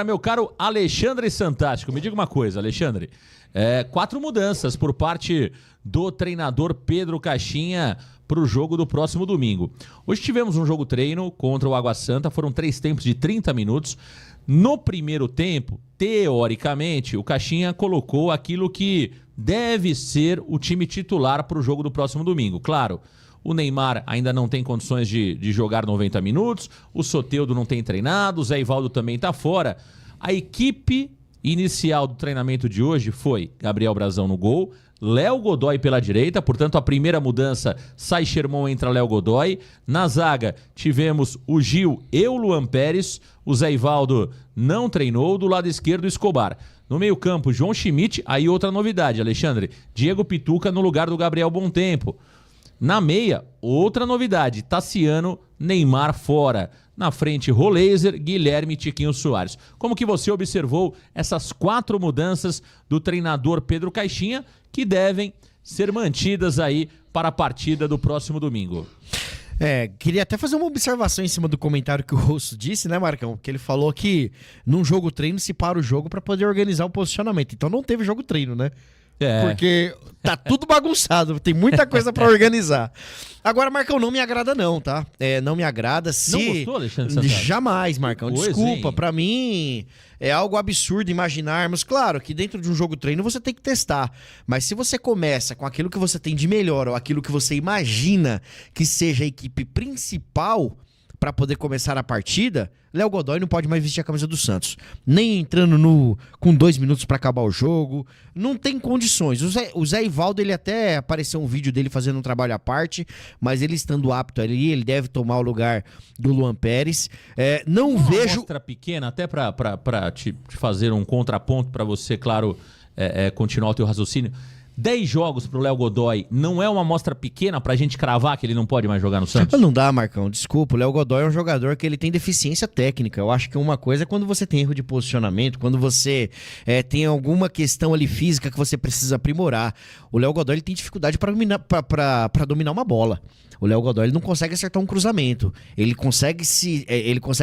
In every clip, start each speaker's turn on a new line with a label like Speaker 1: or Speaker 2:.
Speaker 1: Meu caro Alexandre Santástico, me diga uma coisa, Alexandre. 4 mudanças por parte do treinador Pedro Caixinha para o jogo do próximo domingo. Hoje tivemos um jogo treino contra o Água Santa, foram 3 tempos de 30 minutos. No primeiro tempo, teoricamente, o Caixinha colocou aquilo que deve ser o time titular para o jogo do próximo domingo. Claro, o Neymar ainda não tem condições de jogar 90 minutos, o Soteldo não tem treinado, o Zé Ivaldo também está fora. A equipe inicial do treinamento de hoje foi Gabriel Brazão no gol, Léo Godoy pela direita, portanto a primeira mudança, sai Sherman, entra Léo Godoy. Na zaga tivemos o Gil e o Luan Pérez, o Zé Ivaldo não treinou, do lado esquerdo Escobar. No meio campo, João Schmidt, aí outra novidade, Alexandre, Diego Pituca no lugar do Gabriel Bontempo. Na meia, outra novidade, Tassiano, Neymar fora. Na frente, Roleiser, Guilherme e Tiquinho Soares. Como que você observou essas 4 mudanças do treinador Pedro Caixinha que devem ser mantidas aí para a partida do próximo domingo?
Speaker 2: Queria até fazer uma observação em cima do comentário que o Rosso disse, né, Marcão? Porque ele falou que num jogo treino se para o jogo para poder organizar o posicionamento. Então não teve jogo treino, né? Porque tá tudo bagunçado, tem muita coisa pra organizar. Agora, Marcão, não me agrada não, tá? Não me agrada se...
Speaker 1: Não gostou, Alexandre Santos?
Speaker 2: Jamais, Marcão, desculpa. Pra mim é algo absurdo imaginarmos. Claro que dentro de um jogo treino você tem que testar. Mas se você começa com aquilo que você tem de melhor ou aquilo que você imagina que seja a equipe principal para poder começar a partida, Léo Godoy não pode mais vestir a camisa do Santos. Nem entrando com 2 minutos para acabar o jogo. Não tem condições. O Zé Ivaldo, ele até apareceu um vídeo dele fazendo um trabalho à parte, mas ele estando apto ali, ele deve tomar o lugar do Luan Pérez. Não vejo... Uma
Speaker 1: amostra pequena, até para te fazer um contraponto para você, claro, continuar o teu raciocínio. 10 jogos pro Léo Godoy não é uma amostra pequena pra gente cravar que ele não pode mais jogar no Santos?
Speaker 2: Não dá, Marcão, desculpa. O Léo Godoy é um jogador que ele tem deficiência técnica. Eu acho que uma coisa é quando você tem erro de posicionamento, quando você tem alguma questão ali física que você precisa aprimorar. O Léo Godoy ele tem dificuldade pra dominar uma bola. O Léo Godoy ele não consegue acertar um cruzamento. Ele consegue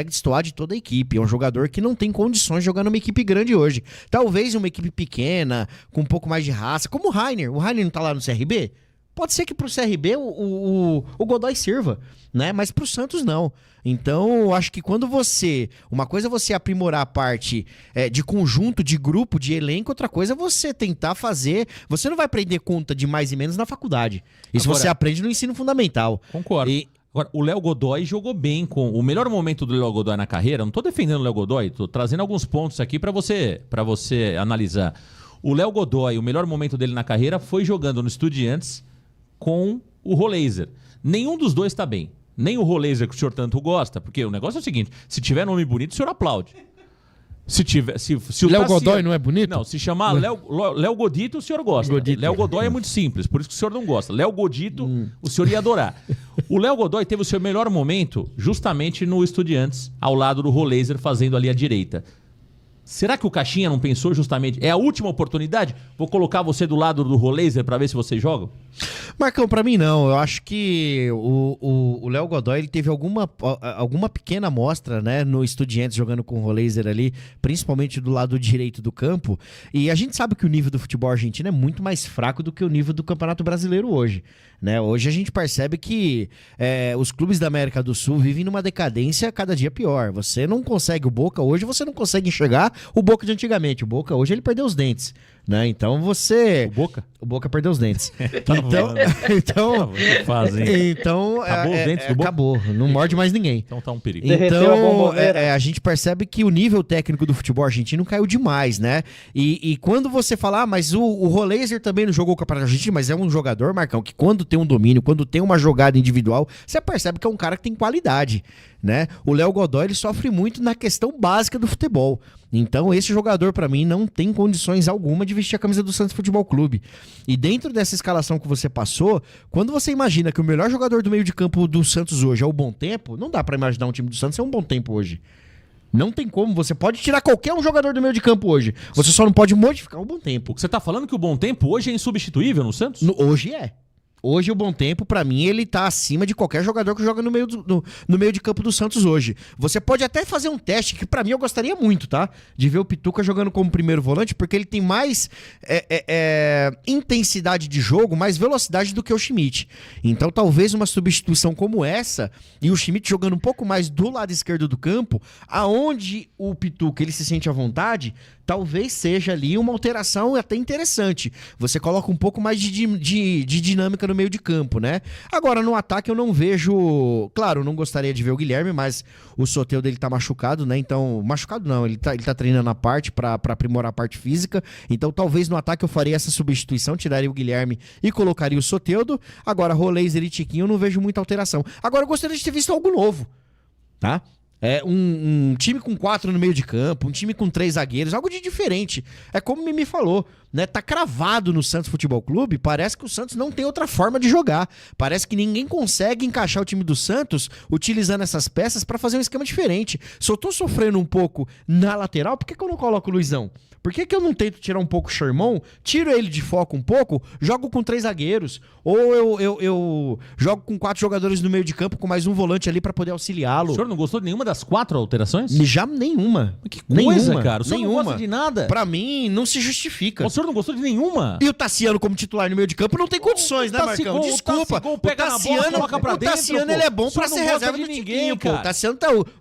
Speaker 2: destoar de toda a equipe. É um jogador que não tem condições de jogar numa equipe grande hoje. Talvez uma equipe pequena, com um pouco mais de raça, como o Rainer. O Rainer não tá lá no CRB? Pode ser que pro CRB o Godoy sirva, né? Mas pro Santos não. Então, eu acho que quando uma coisa é você aprimorar a parte de conjunto, de grupo, de elenco, outra coisa é você tentar fazer... Você não vai aprender conta de mais e menos na faculdade. Isso agora, você aprende no ensino fundamental.
Speaker 1: Concordo. Agora, o Léo Godoy jogou bem com... O melhor momento do Léo Godoy na carreira, não tô defendendo o Léo Godoy, tô trazendo alguns pontos aqui pra você analisar. O Léo Godoy, o melhor momento dele na carreira foi jogando no Estudiantes com o Roleiser. Nenhum dos dois tá bem. Nem o Roleiser, que o senhor tanto gosta, porque o negócio é o seguinte, se tiver nome bonito, o senhor aplaude. Se o
Speaker 2: Léo Godoy não é bonito?
Speaker 1: Não, se chamar Léo Godito, o senhor gosta. Léo Godoy é muito simples, por isso que o senhor não gosta. Léo Godito, o senhor ia adorar. O Léo Godoy teve o seu melhor momento justamente no Estudiantes, ao lado do Roleiser, fazendo ali à direita. Será que o Caixinha não pensou justamente... É a última oportunidade? Vou colocar você do lado do Roleiser para ver se vocês jogam?
Speaker 2: Marcão, pra mim não. Eu acho que o Léo Godoy ele teve alguma pequena amostra, né, no Estudiantes jogando com o Roleiser ali, principalmente do lado direito do campo. E a gente sabe que o nível do futebol argentino é muito mais fraco do que o nível do Campeonato Brasileiro hoje, né? Hoje a gente percebe que os clubes da América do Sul vivem numa decadência cada dia pior. Você não consegue o Boca hoje, você não consegue enxergar o Boca de antigamente. O Boca hoje ele perdeu os dentes, né? Então você...
Speaker 1: O
Speaker 2: Boca perdeu os dentes. Então
Speaker 1: acabou os dentes do Boca?
Speaker 2: Acabou, não morde mais ninguém.
Speaker 1: Então tá um perigo.
Speaker 2: Então a gente percebe que o nível técnico do futebol argentino caiu demais, né? E quando você fala, mas o Roleiser também não jogou o Campeonato Argentino, mas é um jogador, Marcão, que quando tem um domínio, quando tem uma jogada individual, você percebe que é um cara que tem qualidade, né? O Léo Godoy ele sofre muito na questão básica do futebol. Então esse jogador pra mim não tem condições alguma de vestir a camisa do Santos Futebol Clube. E dentro dessa escalação que você passou, quando você imagina que o melhor jogador do meio de campo do Santos hoje é o Bontempo, não dá pra imaginar um time do Santos ser um Bontempo hoje. Não tem como, você pode tirar qualquer um jogador do meio de campo hoje. Você só não pode modificar o Bontempo.
Speaker 1: Você tá falando que o Bontempo hoje é insubstituível no Santos?
Speaker 2: Hoje é. Hoje o Bom Tempo, pra mim, ele tá acima de qualquer jogador que joga no meio de campo do Santos hoje. Você pode até fazer um teste, que pra mim eu gostaria muito, tá? De ver o Pituca jogando como primeiro volante, porque ele tem mais intensidade de jogo, mais velocidade do que o Schmidt. Então talvez uma substituição como essa, e o Schmidt jogando um pouco mais do lado esquerdo do campo, aonde o Pituca ele se sente à vontade, talvez seja ali uma alteração até interessante. Você coloca um pouco mais de dinâmica no meio de campo, né? Agora, no ataque eu não vejo... Claro, eu não gostaria de ver o Guilherme, mas o Soteldo dele tá machucado, né? Então, machucado não, ele tá treinando a parte pra aprimorar a parte física. Então, talvez no ataque eu faria essa substituição, tiraria o Guilherme e colocaria o Soteldo. Agora, Roleiser e Tiquinho eu não vejo muita alteração. Agora, eu gostaria de ter visto algo novo, tá? Um time com 4 no meio de campo, um time com 3 zagueiros, algo de diferente. É como o Mimi falou, né? Tá cravado no Santos Futebol Clube, parece que o Santos não tem outra forma de jogar. Parece que ninguém consegue encaixar o time do Santos utilizando essas peças pra fazer um esquema diferente. Se eu tô sofrendo um pouco na lateral, por que eu não coloco o Luizão? Por que eu não tento tirar um pouco o Sherman, tiro ele de foco um pouco, jogo com 3 zagueiros, ou eu jogo com 4 jogadores no meio de campo com mais um volante ali pra poder auxiliá-lo?
Speaker 1: O senhor não gostou de nenhuma das 4 alterações?
Speaker 2: Já nenhuma.
Speaker 1: Que coisa,
Speaker 2: nenhuma,
Speaker 1: cara. O senhor não gosta de nada.
Speaker 2: Pra mim, não se justifica.
Speaker 1: O senhor não gostou de nenhuma?
Speaker 2: E o Tassiano como titular no meio de campo não tem condições, né, Marcão? Desculpa.
Speaker 1: O Tassiano
Speaker 2: coloca pra dentro, Tassiano ele é bom pra ser reserva do Tiquinho, pô.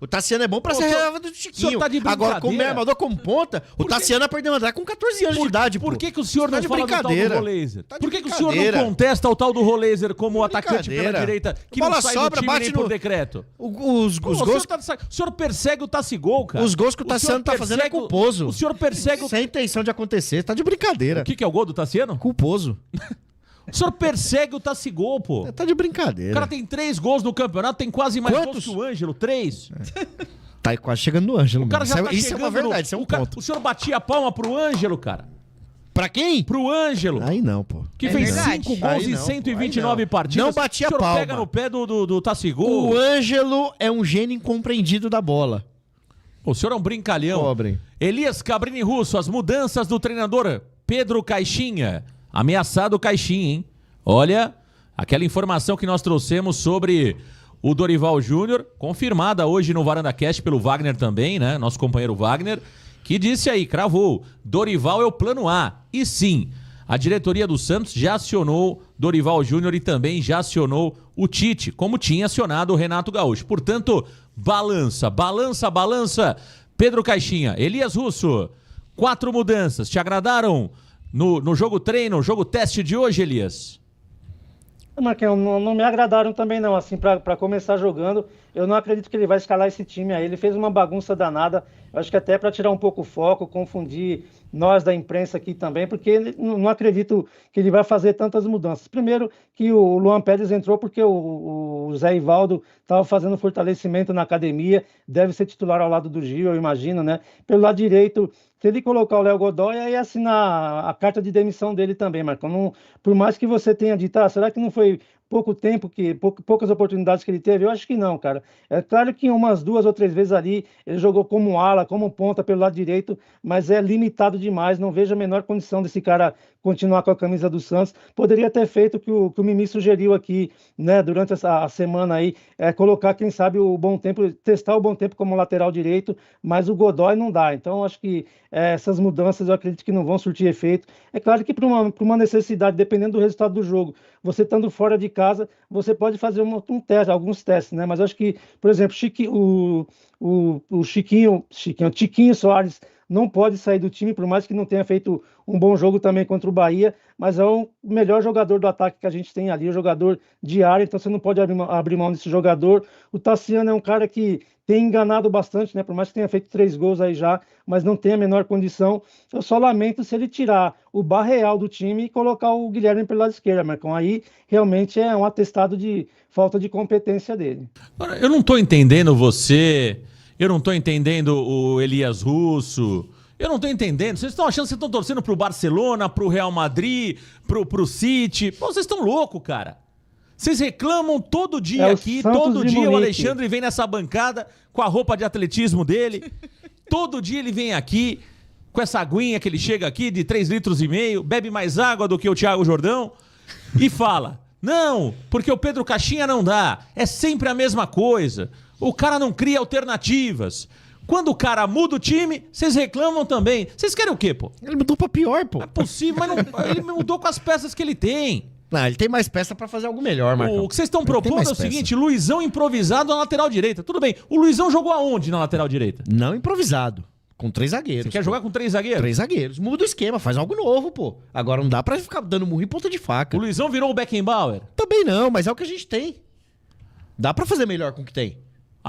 Speaker 2: O Tassiano é bom pra ser reserva do Tiquinho. Agora, como armador, como ponta, o Tassiano aprendeu a andar com 14 anos de idade, pô.
Speaker 1: Por que o senhor não fala do tal do Roleiser? Por que o senhor não
Speaker 2: brincadeira.
Speaker 1: contesta o tal do Roleiser como atacante pela direita que não sai do time nem por decreto?
Speaker 2: Os gols...
Speaker 1: O senhor persegue o Tassigol, cara.
Speaker 2: Os gols que o Tassiano tá fazendo é culposo.
Speaker 1: O senhor persegue...
Speaker 2: Sem intenção de acontecer, tá de brincadeira.
Speaker 1: O que é o gol do Tassiano?
Speaker 2: Culposo.
Speaker 1: O senhor persegue o Tassigol, pô.
Speaker 2: Tá de brincadeira.
Speaker 1: O cara tem 3 gols no campeonato, tem quase mais gols que o Ângelo. 3.
Speaker 2: Tá quase chegando no Ângelo.
Speaker 1: O cara já tá
Speaker 2: isso é uma verdade, isso é um ponto.
Speaker 1: O senhor batia a palma pro Ângelo, cara.
Speaker 2: Pra quem?
Speaker 1: Pro Ângelo.
Speaker 2: Aí não, pô.
Speaker 1: Que fez 5 gols em 129 partidas.
Speaker 2: Não batia a palma.
Speaker 1: O senhor pega no pé do Tassigol.
Speaker 2: O Ângelo é um gênio incompreendido da bola.
Speaker 1: O senhor é um brincalhão.
Speaker 2: Pobre.
Speaker 1: Elias Cabrini Russo, as mudanças do treinador Pedro Caixinha. Ameaçado Caixinha, hein? Olha, aquela informação que nós trouxemos sobre o Dorival Júnior, confirmada hoje no Varanda Cast pelo Wagner também, né? Nosso companheiro Wagner, que disse aí, cravou, Dorival é o plano A. E sim, a diretoria do Santos já acionou Dorival Júnior e também já acionou o Tite, como tinha acionado o Renato Gaúcho. Portanto, balança. Pedro Caixinha, Elias Russo, 4 mudanças. Te agradaram no jogo treino, jogo teste de hoje, Elias?
Speaker 3: Marquinhos, não me agradaram também não, assim, para começar jogando, eu não acredito que ele vai escalar esse time aí, ele fez uma bagunça danada, eu acho que até para tirar um pouco o foco, confundir nós da imprensa aqui também, porque não acredito que ele vai fazer tantas mudanças. Primeiro que o Luan Pérez entrou porque o Zé Ivaldo estava fazendo fortalecimento na academia, deve ser titular ao lado do Gil, eu imagino, né? Pelo lado direito, se ele colocar o Léo Godoy, aí assinar a carta de demissão dele também, Marcão. Por mais que você tenha dito, será que não foi pouco tempo, poucas oportunidades que ele teve? Eu acho que não, cara. É claro que umas 2 ou 3 vezes ali ele jogou como ala, como ponta pelo lado direito, mas é limitado demais. Não vejo a menor condição desse cara continuar com a camisa do Santos. Poderia ter feito o que o Mimi sugeriu aqui, né, durante essa semana aí, colocar, quem sabe, o Bom Tempo, testar o Bom Tempo como lateral direito, mas o Godoy não dá. Então, acho que essas mudanças eu acredito que não vão surtir efeito. É claro que para uma necessidade, dependendo do resultado do jogo, você estando fora de casa, você pode fazer um teste, alguns testes, né? Mas acho que, por exemplo, Tiquinho Soares não pode sair do time, por mais que não tenha feito um bom jogo também contra o Bahia, mas é o melhor jogador do ataque que a gente tem ali, o jogador de área, então você não pode abrir mão desse jogador. O Tassiano é um cara que tem enganado bastante, né? Por mais que tenha feito 3 gols aí já, mas não tem a menor condição. Eu só lamento se ele tirar o Barreal do time e colocar o Guilherme pelo lado esquerdo, Marcão. Aí realmente é um atestado de falta de competência dele.
Speaker 1: Eu não tô entendendo você, eu não tô entendendo o Elias Russo, eu não tô entendendo. Vocês estão achando que vocês estão torcendo pro Barcelona, pro Real Madrid, pro City. Pô, vocês estão loucos, cara. Vocês reclamam todo dia aqui, todo dia o Alexandre vem nessa bancada com a roupa de atletismo dele. Todo dia ele vem aqui com essa aguinha que ele chega aqui de 3,5 litros, bebe mais água do que o Thiago Jordão e fala: Não, porque o Pedro Caixinha não dá. É sempre a mesma coisa. O cara não cria alternativas. Quando o cara muda o time, vocês reclamam também. Vocês querem o quê, pô?
Speaker 2: Ele mudou pra pior, pô.
Speaker 1: É possível, mas não, ele mudou com as peças que ele tem.
Speaker 2: Não, ele tem mais peça pra fazer algo melhor, Marcão.
Speaker 1: O que vocês estão
Speaker 2: Ele tem
Speaker 1: propondo
Speaker 2: mais
Speaker 1: é o
Speaker 2: peça.
Speaker 1: seguinte, Luizão improvisado na lateral direita. Tudo bem, o Luizão jogou aonde na lateral direita?
Speaker 2: Não improvisado. Com 3 zagueiros.
Speaker 1: Você quer
Speaker 2: pô.
Speaker 1: jogar com 3 zagueiros?
Speaker 2: 3 zagueiros. Muda o esquema, faz algo novo, pô. Agora não dá pra ficar dando murro em ponta de faca.
Speaker 1: O Luizão virou o Beckenbauer?
Speaker 2: Também não, mas é o que a gente tem. Dá pra fazer melhor com o que tem.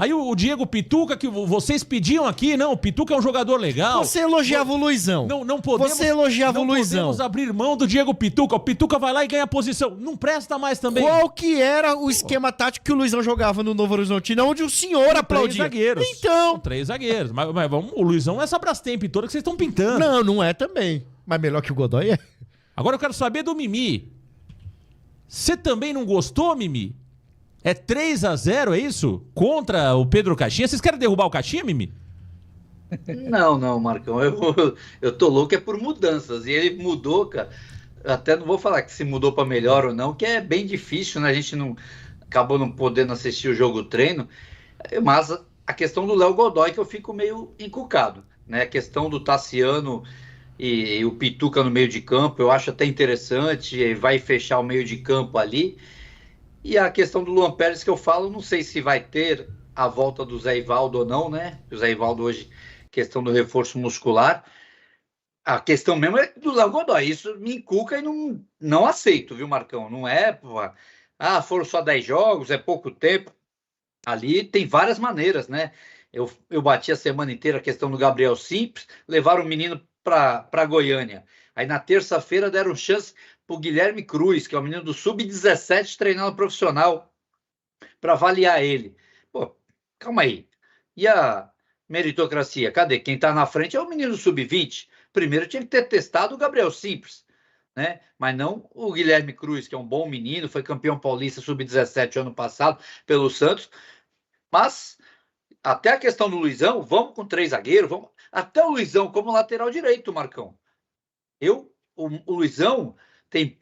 Speaker 1: Aí o Diego Pituca, que vocês pediam aqui, não, o Pituca é um jogador legal.
Speaker 2: Você elogiava o Luizão.
Speaker 1: Não podemos,
Speaker 2: Você elogiava o Luizão.
Speaker 1: Não podemos abrir mão do Diego Pituca. O Pituca vai lá e ganha posição. Não presta mais também.
Speaker 2: Qual que era o esquema tático que o Luizão jogava no Novo Horizontino, onde o senhor
Speaker 1: 3
Speaker 2: aplaudia?
Speaker 1: zagueiros.
Speaker 2: Então.
Speaker 1: 3 zagueiros. Mas vamos, o Luizão não é essa Brastemp toda que vocês estão pintando.
Speaker 2: Não, não é também. Mas melhor que o Godoy é.
Speaker 1: Agora eu quero saber do Mimi. Você também não gostou, Mimi? É 3-0, é isso? Contra o Pedro Caixinha. Vocês querem derrubar o Caixinha, Mimi?
Speaker 4: Não, Marcão. Eu tô louco é por mudanças. E ele mudou, cara. Eu até não vou falar que se mudou para melhor ou não, que é bem difícil, né? A gente acabou não podendo assistir o jogo treino. Mas a questão do Léo Godoy que eu fico meio encucado, né? A questão do Tassiano e o Pituca no meio de campo, eu acho até interessante. Vai fechar o meio de campo ali. E a questão do Luan Pérez que eu falo, não sei se vai ter a volta do Zé Ivaldo ou não, né? O Zé Ivaldo hoje, questão do reforço muscular. A questão mesmo é do Léo Godoy. Isso me encuca e não aceito, viu, Marcão? Não é, foram só 10 jogos, é pouco tempo. Ali tem várias maneiras, né? Eu bati a semana inteira a questão do Gabriel Simples, levaram o menino para Goiânia. Aí na terça-feira deram chance para o Guilherme Cruz, que é o menino do Sub-17 treinando profissional, para avaliar ele. Pô, calma aí. E a meritocracia? Cadê? Quem está na frente é o menino do Sub-20. Primeiro tinha que ter testado o Gabriel Simples, né? Mas não o Guilherme Cruz, que é um bom menino, foi campeão paulista Sub-17 ano passado pelo Santos. Mas até a questão do Luizão, vamos com 3 zagueiros, vamos... até o Luizão como lateral direito, Marcão. O Luizão... Tem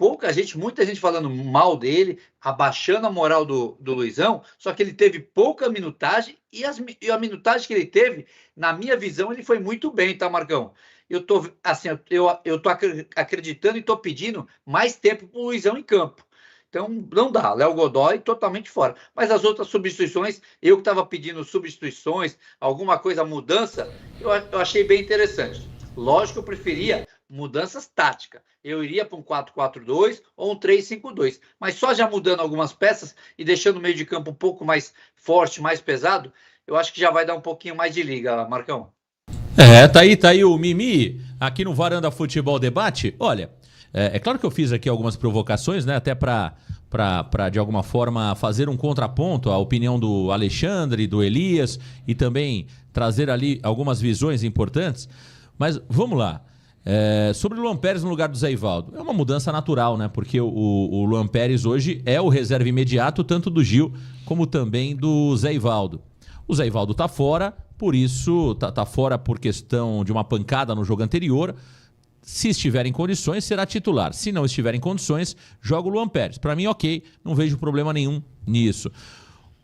Speaker 4: muita gente falando mal dele, abaixando a moral do Luizão, só que ele teve pouca minutagem e a minutagem que ele teve, na minha visão, ele foi muito bem, tá, Marcão? Eu tô acreditando e tô pedindo mais tempo pro Luizão em campo. Então, não dá. Léo Godoy totalmente fora. Mas as outras substituições, eu que estava pedindo substituições, alguma coisa, mudança, eu achei bem interessante. Lógico que eu preferia mudanças táticas. Eu iria para um 4-4-2 ou um 3-5-2. Mas só já mudando algumas peças e deixando o meio de campo um pouco mais forte, mais pesado, eu acho que já vai dar um pouquinho mais de liga, Marcão.
Speaker 1: Tá aí o Mimi, aqui no Varanda Futebol Debate. Olha, é claro que eu fiz aqui algumas provocações, né? Até para de alguma forma fazer um contraponto à opinião do Alexandre, do Elias e também trazer ali algumas visões importantes. Mas vamos lá. Sobre o Luan Pérez no lugar do Zé Ivaldo. É uma mudança natural, né? Porque o Luan Pérez hoje é o reserva imediato tanto do Gil como também do Zé Ivaldo. O Zé Ivaldo tá fora, por isso tá fora por questão de uma pancada no jogo anterior. Se estiver em condições, será titular. Se não estiver em condições, joga o Luan Pérez. Para mim, ok, não vejo problema nenhum nisso.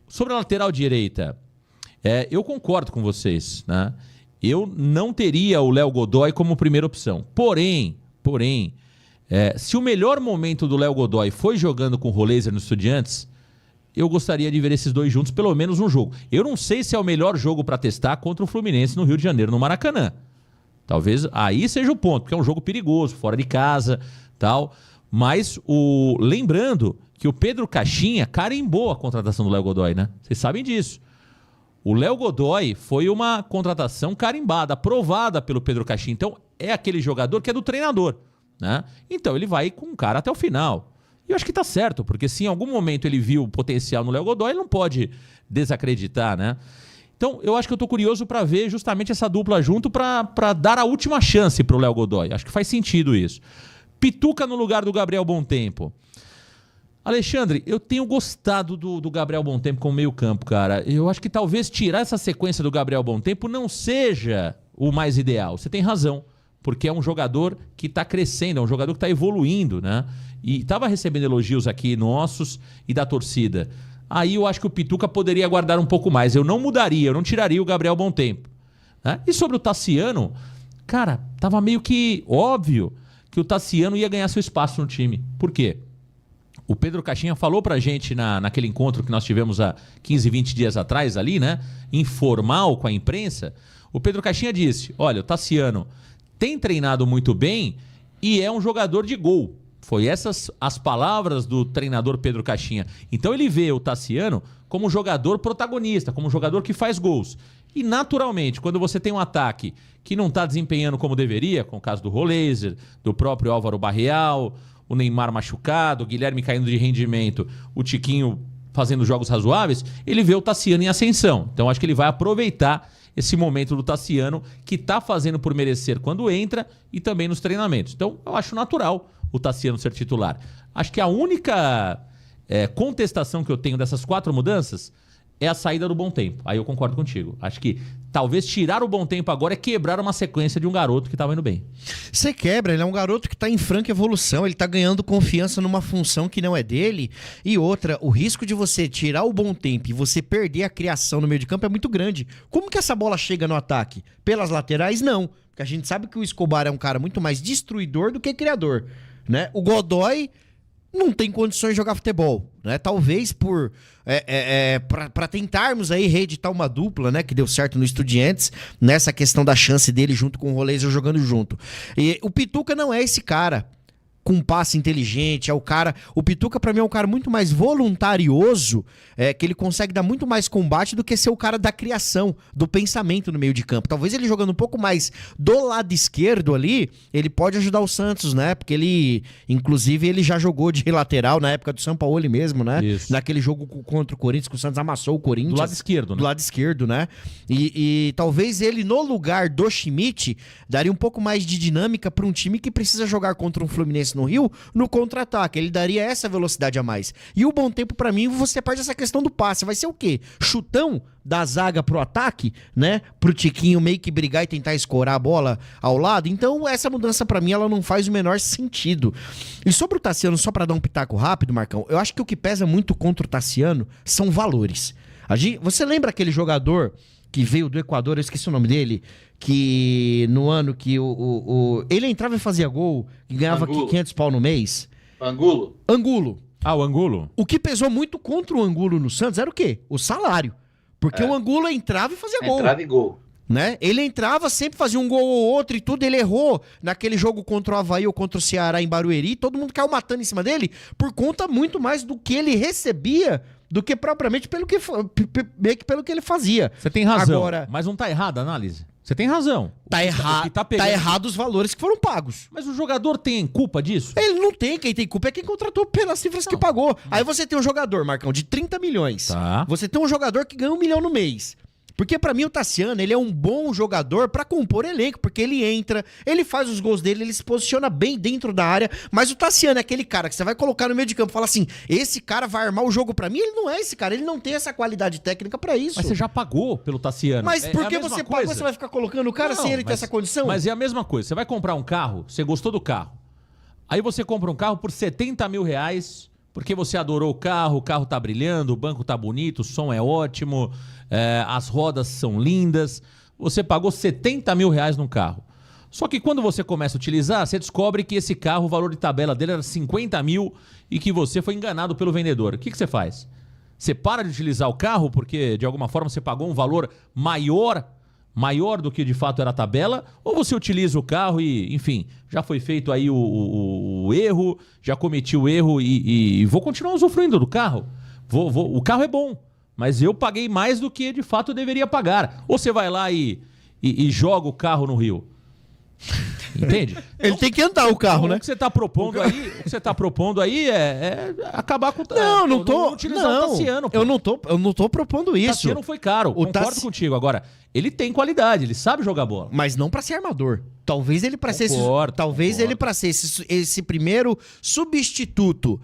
Speaker 1: Sobre a lateral direita, eu concordo com vocês, né? Eu não teria o Léo Godoy como primeira opção. Porém, se o melhor momento do Léo Godoy foi jogando com o Roleiser no Estudiantes, eu gostaria de ver esses dois juntos pelo menos um jogo. Eu não sei se é o melhor jogo para testar contra o Fluminense no Rio de Janeiro, no Maracanã. Talvez aí seja o ponto, porque é um jogo perigoso, fora de casa, tal. Mas lembrando que o Pedro Caixinha carimbou a contratação do Léo Godoy, né? Vocês sabem disso. O Léo Godoy foi uma contratação carimbada, aprovada pelo Pedro Caixinha. Então, é aquele jogador que é do treinador, né? Então, ele vai com o cara até o final. E eu acho que tá certo, porque se em algum momento ele viu o potencial no Léo Godoy, ele não pode desacreditar, né? Então, eu acho que eu tô curioso para ver justamente essa dupla junto para dar a última chance pro Léo Godoy. Acho que faz sentido isso. Pituca no lugar do Gabriel Bontempo. Alexandre, eu tenho gostado do Gabriel Bontempo como meio campo, cara. Eu acho que talvez tirar essa sequência do Gabriel Bontempo não seja o mais ideal. Você tem razão. porque é um jogador que está crescendo, é um jogador que está evoluindo, né? E estava recebendo elogios aqui nossos e da torcida. Aí eu acho que o Pituca poderia aguardar um pouco mais. Eu não mudaria, eu não tiraria o Gabriel Bontempo, né? E sobre o Tassiano, cara, tava meio que óbvio que o Tassiano ia ganhar seu espaço no time. Por quê? O Pedro Caixinha falou pra gente naquele encontro que nós tivemos há 15, 20 dias atrás ali, né? Informal com a imprensa. O Pedro Caixinha disse, olha, o Tassiano tem treinado muito bem e é um jogador de gol. Foi essas as palavras do treinador Pedro Caixinha. Então ele vê o Tassiano como um jogador protagonista, como um jogador que faz gols. E naturalmente, quando você tem um ataque que não está desempenhando como deveria, com o caso do Roleiser, do próprio Álvaro Barreal, o Neymar machucado, o Guilherme caindo de rendimento, o Tiquinho fazendo jogos razoáveis, ele vê o Tassiano em ascensão. Então acho que ele vai aproveitar esse momento do Tassiano, que está fazendo por merecer quando entra e também nos treinamentos. Então eu acho natural o Tassiano ser titular. Acho que a única contestação que eu tenho dessas 4 mudanças é a saída do Bontempo. Aí eu concordo contigo. Acho que talvez tirar o Bontempo agora é quebrar uma sequência de um garoto que estava indo bem.
Speaker 2: Você quebra, ele é um garoto que está em franca evolução, ele está ganhando confiança numa função que não é dele. E outra, o risco de você tirar o Bontempo e você perder a criação no meio de campo é muito grande. Como que essa bola chega no ataque? Pelas laterais, não. Porque a gente sabe que o Escobar é um cara muito mais destruidor do que criador, né? O Godoy não tem condições de jogar futebol, né? Talvez para tentarmos aí reeditar uma dupla, né, que deu certo no Estudiantes, nessa questão da chance dele junto com o Roleiser jogando junto. E o Pituca não é esse cara com passe inteligente, é o cara... O Pituca, pra mim, é um cara muito mais voluntarioso, que ele consegue dar muito mais combate do que ser o cara da criação, do pensamento no meio de campo. Talvez ele jogando um pouco mais do lado esquerdo ali, ele pode ajudar o Santos, né? Porque ele, inclusive, ele já jogou de lateral na época do São Paulo mesmo, né?
Speaker 1: Isso.
Speaker 2: Naquele jogo contra o Corinthians, que o Santos amassou o Corinthians.
Speaker 1: Do lado esquerdo, né?
Speaker 2: Do lado esquerdo, né? E talvez ele, no lugar do Schmidt, daria um pouco mais de dinâmica para um time que precisa jogar contra um Fluminense no Rio, no contra-ataque. Ele daria essa velocidade a mais. E o Bontempo, pra mim, você perde essa questão do passe. Vai ser o quê? Chutão da zaga pro ataque, né? Pro Tiquinho meio que brigar e tentar escorar a bola ao lado. Então, essa mudança, pra mim, ela não faz o menor sentido. E sobre o Tassiano, só pra dar um pitaco rápido, Marcão, eu acho que o que pesa muito contra o Tassiano são valores. Você lembra aquele jogador que veio do Equador, eu esqueci o nome dele, que no ano que ele entrava e fazia gol e ganhava
Speaker 4: Angulo.
Speaker 2: 500 pau no mês?
Speaker 4: Angulo.
Speaker 2: Angulo.
Speaker 1: Ah, o Angulo?
Speaker 2: O que pesou muito contra o Angulo no Santos era o quê? O salário. Porque o Angulo entrava e fazia gol.
Speaker 4: Entrava e gol.
Speaker 2: Né? Ele entrava, sempre fazia um gol ou outro e tudo, ele errou naquele jogo contra o Avaí ou contra o Ceará em Barueri, todo mundo caiu matando em cima dele por conta muito mais do que ele recebia do que propriamente pelo que ele fazia.
Speaker 1: Você tem razão,
Speaker 2: Agora,
Speaker 1: mas não tá errada a análise. Você tem razão.
Speaker 2: tá errado os valores que foram pagos.
Speaker 1: Mas o jogador tem culpa disso?
Speaker 2: Ele não tem, quem tem culpa é quem contratou pelas cifras que pagou. Aí você tem um jogador, Marcão, de 30 milhões.
Speaker 1: Tá.
Speaker 2: Você tem um jogador que ganha 1 milhão no mês. Porque pra mim o Tassiano, ele é um bom jogador pra compor elenco, porque ele entra, ele faz os gols dele, ele se posiciona bem dentro da área, mas o Tassiano é aquele cara que você vai colocar no meio de campo e fala assim, esse cara vai armar o jogo pra mim, ele não é esse cara, ele não tem essa qualidade técnica pra isso.
Speaker 1: Mas você já pagou pelo Tassiano.
Speaker 2: Mas por que
Speaker 1: a mesma
Speaker 2: você
Speaker 1: coisa.
Speaker 2: paga, você vai ficar colocando o cara
Speaker 1: Não,
Speaker 2: sem ele ter
Speaker 1: mas-
Speaker 2: essa condição?
Speaker 1: Mas é a mesma coisa. Você vai comprar um carro, você gostou do carro. Aí você compra um carro por 70 mil reais, porque você adorou o carro tá brilhando, o banco tá bonito, o som é ótimo, as rodas são lindas. Você pagou 70 mil reais num carro. Só que quando você começa a utilizar, você descobre que esse carro, o valor de tabela dele era 50 mil e que você foi enganado pelo vendedor. O que você faz? Você para de utilizar o carro porque, de alguma forma, você pagou um valor maior do que de fato era a tabela, ou você utiliza o carro e, enfim, já foi feito aí o erro, já cometi o erro e vou continuar usufruindo do carro. O carro é bom, mas eu paguei mais do que de fato eu deveria pagar. Ou você vai lá e joga o carro no rio. Entende?
Speaker 2: Ele tem que andar o carro, né?
Speaker 1: O que você está propondo aí, é acabar com
Speaker 2: Não
Speaker 1: utilizar o Tassiano. Pô.
Speaker 2: eu não tô propondo
Speaker 1: O
Speaker 2: isso.
Speaker 1: Tassiano foi caro, concordo contigo. Agora, ele tem qualidade, ele sabe jogar bola.
Speaker 2: Mas não pra ser armador. Talvez ele pra ser ele para ser esse primeiro substituto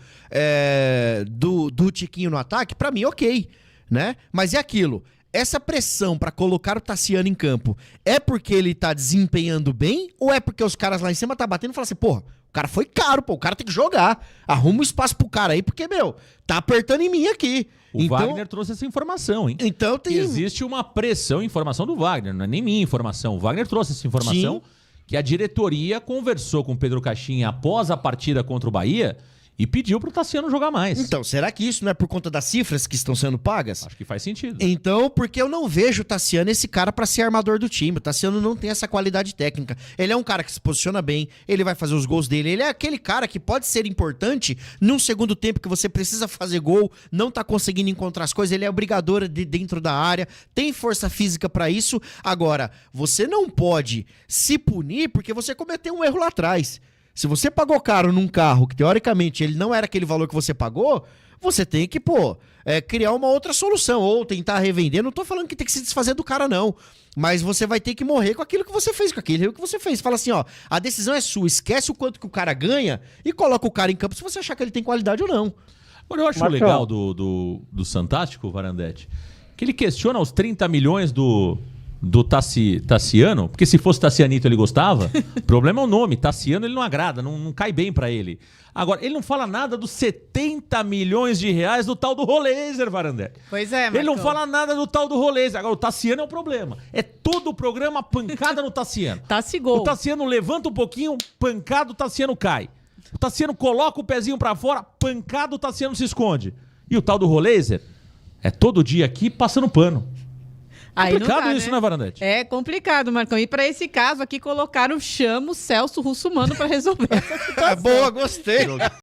Speaker 2: do Tiquinho no ataque, pra mim, ok, né? Mas é aquilo. essa pressão pra colocar o Tassiano em campo é porque ele tá desempenhando bem ou é porque os caras lá em cima tá batendo e falam assim, porra, o cara foi caro, pô, o cara tem que jogar. Arruma um espaço pro cara aí, porque, meu, tá apertando em mim aqui.
Speaker 1: O Wagner trouxe essa informação, hein?
Speaker 2: Então tem...
Speaker 1: Existe uma pressão, informação do Wagner, não é nem minha informação. O Wagner trouxe essa informação.
Speaker 2: Sim.
Speaker 1: Que a diretoria conversou com o Pedro Caixinha após a partida contra o Bahia e pediu pro Tassiano jogar mais.
Speaker 2: Então, será que isso não é por conta das cifras que estão sendo pagas?
Speaker 1: Acho que faz sentido.
Speaker 2: Então, porque eu não vejo o Tassiano esse cara pra ser armador do time. O Tassiano não tem essa qualidade técnica. Ele é um cara que se posiciona bem, ele vai fazer os gols dele. Ele é aquele cara que pode ser importante num segundo tempo que você precisa fazer gol, não tá conseguindo encontrar as coisas, ele é obrigador de dentro da área, tem força física pra isso. Agora, você não pode se punir porque você cometeu um erro lá atrás. Se você pagou caro num carro que, teoricamente, ele não era aquele valor que você pagou, você tem que, criar uma outra solução, ou tentar revender. Não tô falando que tem que se desfazer do cara, não. Mas você vai ter que morrer com aquilo que você fez, com aquele erro que você fez. Fala assim, ó, a decisão é sua, esquece o quanto que o cara ganha e coloca o cara em campo se você achar que ele tem qualidade ou não.
Speaker 1: Agora, eu acho legal do Santástico, Varandetti, que ele questiona os 30 milhões do Tassiano, porque se fosse Tassianito ele gostava, o problema é o nome, Tassiano ele não agrada, não cai bem pra ele. Agora, ele não fala nada dos 70 milhões de reais do tal do Roleiser, Varandetti.
Speaker 5: Pois é,
Speaker 1: Ele não fala nada do tal do Roleiser. Agora, o Tassiano é o problema. É todo o programa pancada no Tassiano.
Speaker 5: Tassigol.
Speaker 1: O Tassiano levanta um pouquinho, pancada, o Tassiano cai. O Tassiano coloca o pezinho pra fora, pancada, o Tassiano se esconde. E o tal do Roleiser é todo dia aqui passando pano.
Speaker 5: Aí
Speaker 1: Complicado
Speaker 5: não dá,
Speaker 1: isso, né, Varandetti?
Speaker 5: É complicado, Marcão. E para esse caso aqui, colocaram o Chamo Celso Russomano para resolver essa situação.
Speaker 2: Boa, gostei.